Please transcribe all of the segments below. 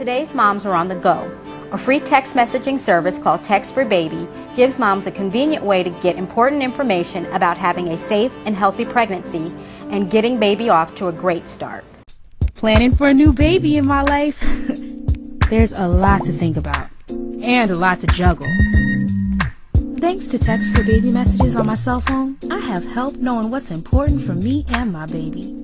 Today's moms are on the go. A free text messaging service called Text4Baby gives moms a convenient way to get important information about having a safe and healthy pregnancy and getting baby off to a great start. Planning for a new baby in my life? There's a lot to think about and a lot to juggle. Thanks to Text4Baby messages on my cell phone, I have help knowing what's important for me and my baby.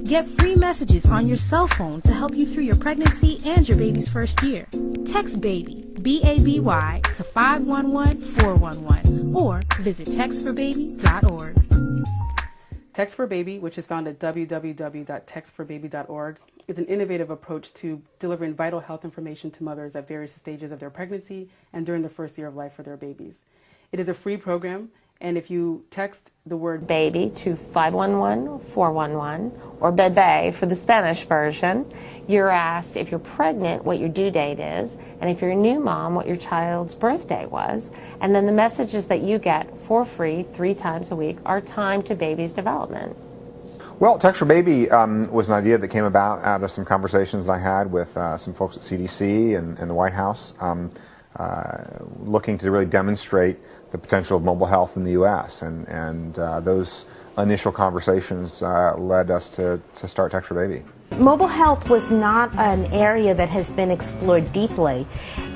Get free messages on your cell phone to help you through your pregnancy and your baby's first year. Text BABY, B-A-B-Y, to 511-411 or visit text4baby.org. Text4Baby, which is found at www.text4baby.org, is an innovative approach to delivering vital health information to mothers at various stages of their pregnancy and during the first year of life for their babies. It is a free program, and if you text the word baby to 511-411 or bebé for the Spanish version, you're asked if you're pregnant what your due date is, and if you're a new mom what your child's birthday was, and then the messages that you get for free 3 times a week are timed to baby's development. Well, Text4Baby was an idea that came about out of some conversations that I had with some folks at CDC and the White House, looking to really demonstrate the potential of mobile health in the U.S. and those initial conversations led us to start Text4Baby. Mobile health was not an area that has been explored deeply.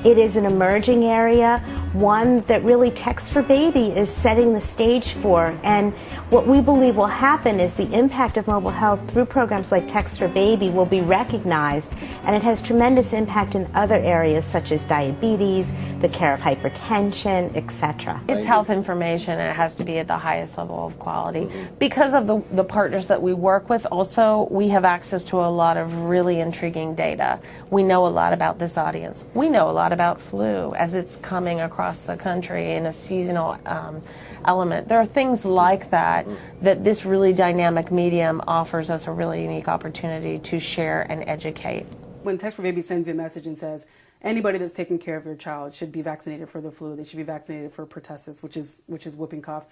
It is an emerging area, one that really Text4Baby is setting the stage for. And what we believe will happen is the impact of mobile health through programs like Text4Baby will be recognized, and it has tremendous impact in other areas such as diabetes, the care of hypertension, etc. It's health information, and it has to be at the highest level of quality. Because of the partners that we work with, also we have access to a lot of really intriguing data. We know a lot about this audience. We know a lot about flu as it's coming across the country in a seasonal element. There are things like that this really dynamic medium offers us a really unique opportunity to share and educate. When Text4Baby sends you a message and says, anybody that's taking care of your child should be vaccinated for the flu, they should be vaccinated for pertussis, which is whooping cough,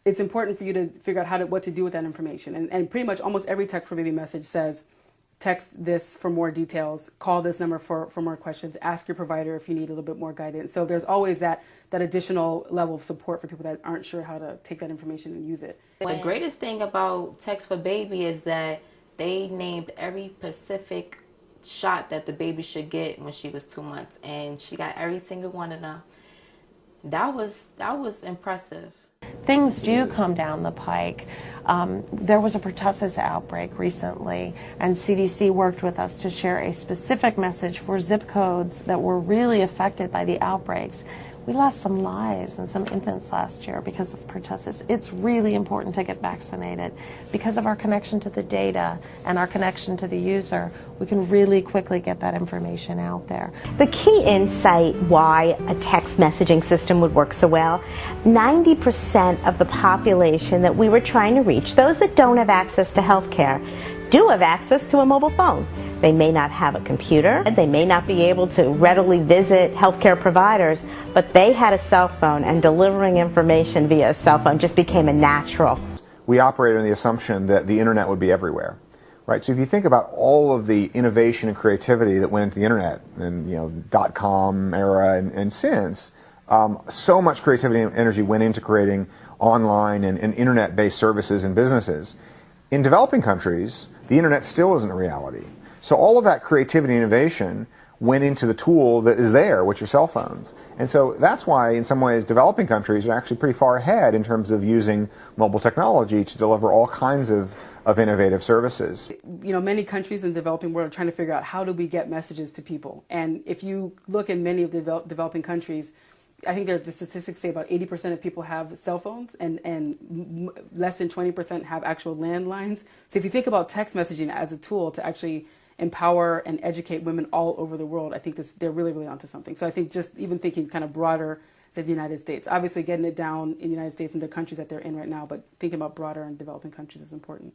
it's important for you to figure out what to do with that information. And pretty much almost every Text4Baby message says, text this for more details, call this number for more questions, ask your provider if you need a little bit more guidance. So there's always that additional level of support for people that aren't sure how to take that information and use it. The greatest thing about Text4Baby is that they named every specific shot that the baby should get when she was 2 months, and she got every single one of them. That was impressive. Things do come down the pike. There was a pertussis outbreak recently, and CDC worked with us to share a specific message for zip codes that were really affected by the outbreaks. We lost some lives and some infants last year because of pertussis. It's really important to get vaccinated. Because of our connection to the data and our connection to the user, we can really quickly get that information out there. The key insight why a text messaging system would work so well, 90% of the population that we were trying to reach, those that don't have access to health care, do have access to a mobile phone. They may not have a computer, they may not be able to readily visit healthcare providers, but they had a cell phone, and delivering information via a cell phone just became a natural. We operated on the assumption that the internet would be everywhere, right? So if you think about all of the innovation and creativity that went into the internet, and .com era and since, so much creativity and energy went into creating online and internet-based services and businesses. In developing countries, the internet still isn't a reality. So all of that creativity and innovation went into the tool that is there, which are cell phones. And so that's why, in some ways, developing countries are actually pretty far ahead in terms of using mobile technology to deliver all kinds of innovative services. Many countries in the developing world are trying to figure out how do we get messages to people. And if you look in many of the developing countries, I think the statistics say about 80% of people have cell phones, and less than 20% have actual landlines. So if you think about text messaging as a tool to actually empower and educate women all over the world, I think they're really, really onto something. So I think just even thinking kind of broader than the United States. Obviously getting it down in the United States and the countries that they're in right now, but thinking about broader and developing countries is important.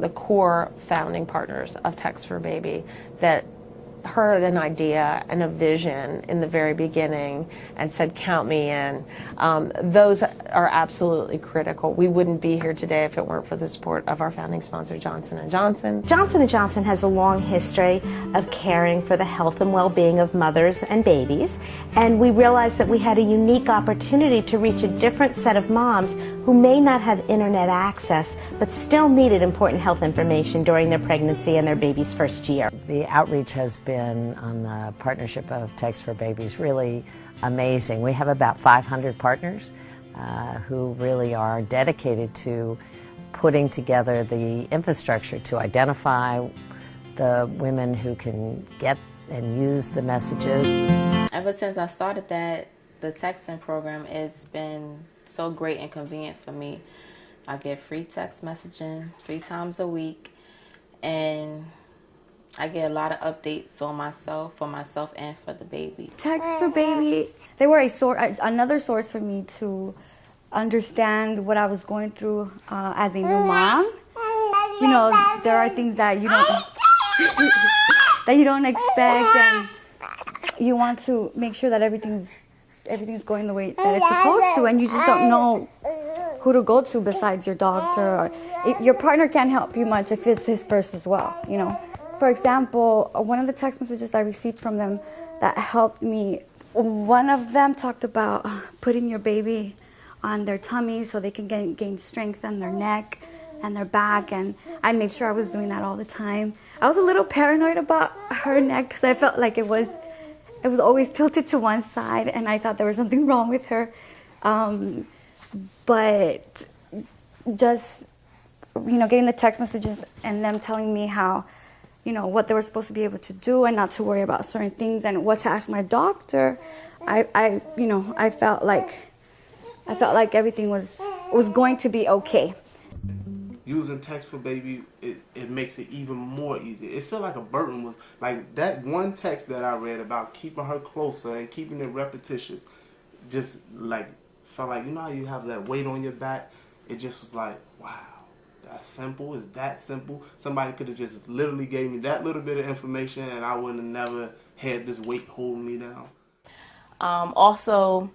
The core founding partners of Text4Baby that heard an idea and a vision in the very beginning and said, count me in, those are absolutely critical. We wouldn't be here today if it weren't for the support of our founding sponsor, Johnson & Johnson. Johnson & Johnson has a long history of caring for the health and well-being of mothers and babies, and we realized that we had a unique opportunity to reach a different set of moms who may not have internet access but still needed important health information during their pregnancy and their baby's first year. The outreach has been on the partnership of Text4Baby really amazing. We have about 500 partners who really are dedicated to putting together the infrastructure to identify the women who can get and use the messages. Ever since I started that, the texting program, it's been so great and convenient for me. I get free text messaging 3 times a week, and I get a lot of updates on myself, for myself and for the baby. Text4Baby, they were another source for me to understand what I was going through as a new mom. You know, there are things that you don't that you don't expect, and you want to make sure that everything's going the way that it's supposed to, and you just don't know who to go to besides your doctor. Or your partner can't help you much if it's his first as well, you know. For example, one of the text messages I received from them that helped me, one of them talked about putting your baby on their tummy so they can gain strength on their neck and their back, and I made sure I was doing that all the time. I was a little paranoid about her neck because I felt like it was always tilted to one side, and I thought there was something wrong with her. But just, you know, getting the text messages and them telling me how, you know, what they were supposed to be able to do and not to worry about certain things and what to ask my doctor, I felt like everything was going to be okay. Using Text4Baby, it makes it even more easy. It felt like a burden was, like that one text that I read about keeping her closer and keeping it repetitious, just like felt like, you know how you have that weight on your back? It just was like, wow, that's simple. It's that simple. Somebody could have just literally gave me that little bit of information and I would have never had this weight holding me down. Also,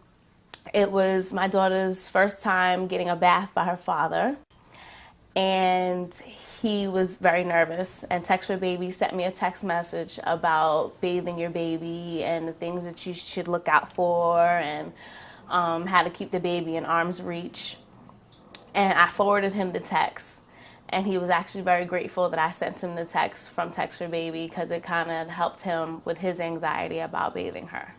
it was my daughter's first time getting a bath by her father. And he was very nervous, and Text4Baby sent me a text message about bathing your baby and the things that you should look out for, and how to keep the baby in arm's reach. And I forwarded him the text, and he was actually very grateful that I sent him the text from Text4Baby because it kind of helped him with his anxiety about bathing her.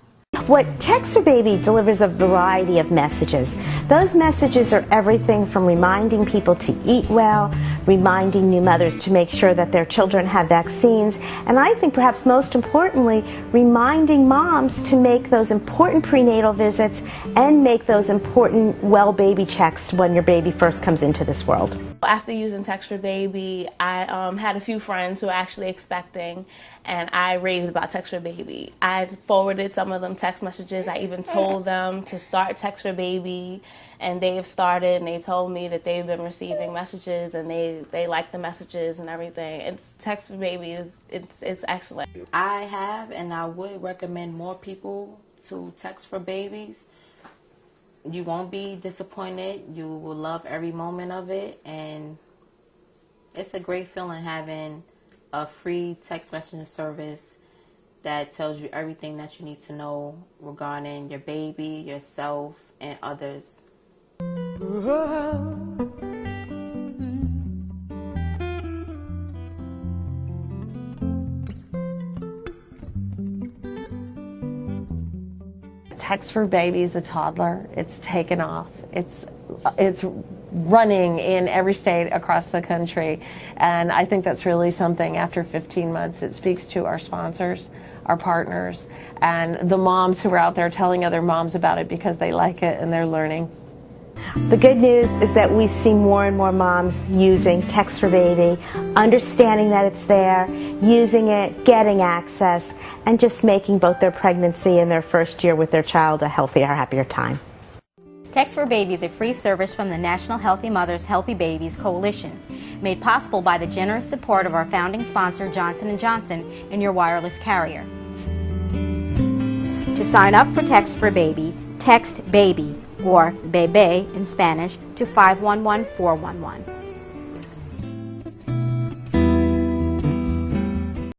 What Text4Baby delivers a variety of messages. Those messages are everything from reminding people to eat well, reminding new mothers to make sure that their children have vaccines, and I think perhaps most importantly, reminding moms to make those important prenatal visits and make those important well baby checks when your baby first comes into this world. After using Text4Baby, I had a few friends who were actually expecting, and I raved about Text4Baby. I forwarded some of them text messages. I even told them to start Text4Baby, and they've started, and they told me that they've been receiving messages, and they like the messages and everything. It's Text4Baby it's excellent. I have, and I would recommend more people to Text4Babies. You won't be disappointed. You will love every moment of it, and it's a great feeling having a free text messaging service that tells you everything that you need to know regarding your baby, yourself, and others. Text4Baby is a toddler. It's taken off. It's running in every state across the country, and I think that's really something. After 15 months, it speaks to our sponsors, our partners, and the moms who are out there telling other moms about it because they like it and they're learning. The good news is that we see more and more moms using Text4Baby, understanding that it's there, using it, getting access, and just making both their pregnancy and their first year with their child a healthier, happier time. Text4Baby is a free service from the National Healthy Mothers, Healthy Babies Coalition. made possible by the generous support of our founding sponsor, Johnson & Johnson, and your wireless carrier. To sign up for Text4Baby, text BABY, or Bebe in Spanish, to 511411.